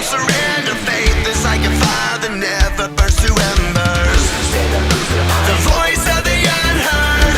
surrender. Faith is like a fire that never burns to embers. The voice of the unheard.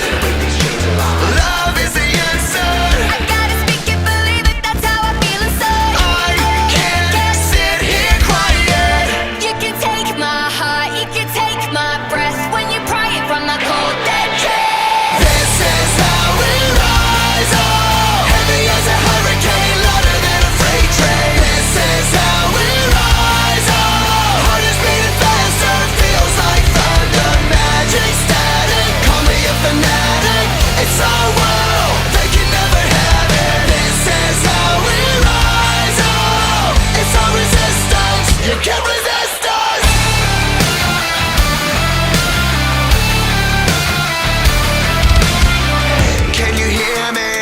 Love is the answer. I gotta speak it, believe it, that's how I feel inside. I can't sit here quiet. You can take my heart, you can take my breath when you pry it from my cold dead chest. This is how we rise, oh, heavy as a hurricane, louder than a freight train. This is how we rise, oh, heart is beating faster, feels like thunder, magic static. Call me a fanatic, it's our world, they can never have it. This is how we rise, oh, it's our resistance, you can't resist us. Can you hear me?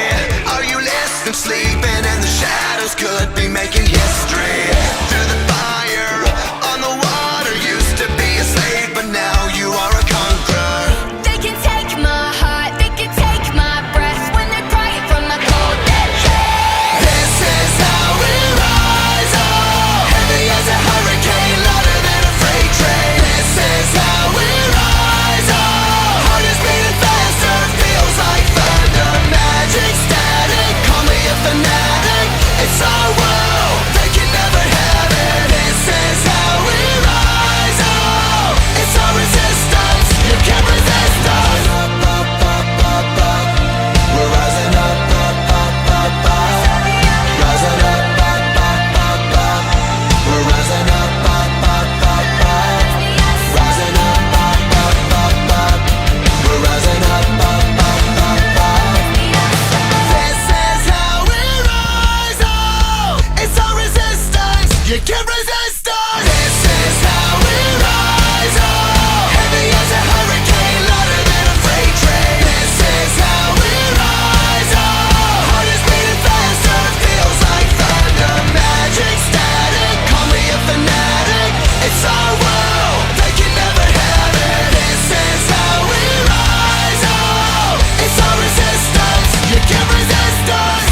Are you listening? Sleeping and the shadows could be making history. Through the fire, on the water, used to be a slave, but now you are a conqueror. They can take my heart, they can take my breath when they pry it from my cold dead chest. This is how we rise, oh, heavy as a hurricane, louder than a freight train. This is how we rise, oh, heart is beating faster, feels like thunder, magic static. Call me a fanatic, it's our world, they can never have it. This is how we rise, oh, it's our resistance, you can't resist us. Up, up, up, up, up. We're rising up, up, up, up, up. Rising up, up, up, up, up. We're rising up, up, up, up, up. Rising up, up, up, up, up. We're rising up, up, up, up, up. This is how we rise, oh, it's our resistance, you can't resist us. This is how we rise, oh, heavy as a hurricane, louder than a freight train. This is how we rise, oh, heart is beating faster, feels like thunder, magic static. Call me a fanatic, it's our world, they can never have it. This is how we rise, oh, it's our resistance, you can't resist us.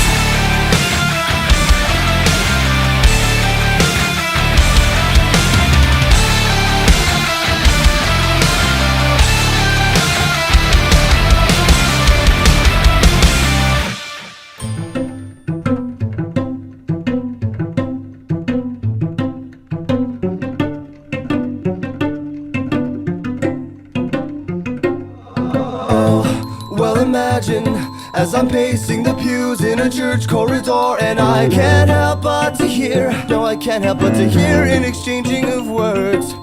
Well, imagine as I'm pacing the pews in a church corridor, and I can't help but to hear, no, I can't help but to hear an exchanging of words.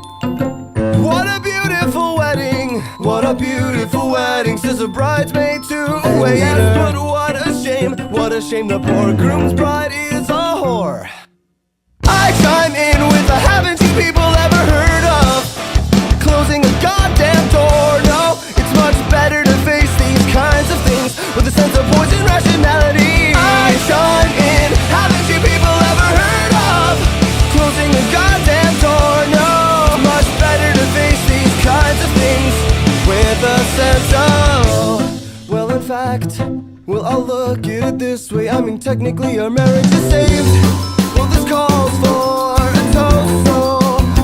What a beautiful wedding, what a beautiful wedding, says a bridesmaid to a waiter. Yes, but what a shame, the poor groom's bride is a whore. I chime in with a haven't you people ever heard of closing a goddamn door? No, it's much better to face these kinds of things with a sense of poison rationality. I chime in, haven't you people ever heard of closing a goddamn door? No, it's much better to face these kinds of things with a sense of, well, in fact, well, I'll look at it this way. I mean, technically our marriage is saved. Well, this calls for a toast, so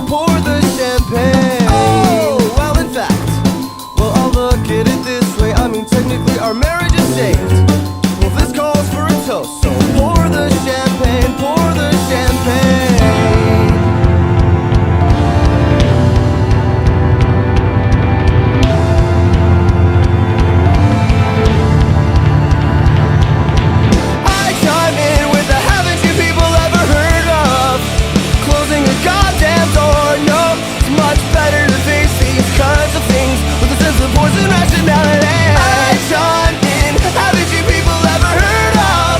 pour the champagne. Oh, well, in fact, well, I'll look at it this way. I mean, technically our marriage is saved. Well, this calls for a toast, so pour the champagne, pour the champagne. I chime in with the haven't you people ever heard of closing a goddamn door? No, it's much better to face these kinds of things with a sense of poison rationality. I chime in, haven't you people ever heard of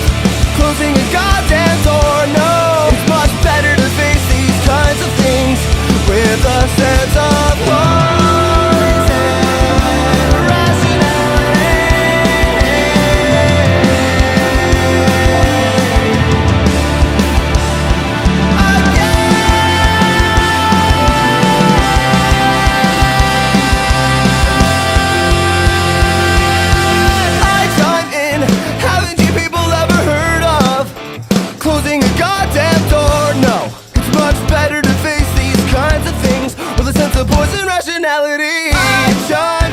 closing a goddamn door? No, it's much better to face these kinds of things with a sense of poison rationality. I chime in, haven't you people ever heard of closing a goddamn door? No, it's much poison rationality. I try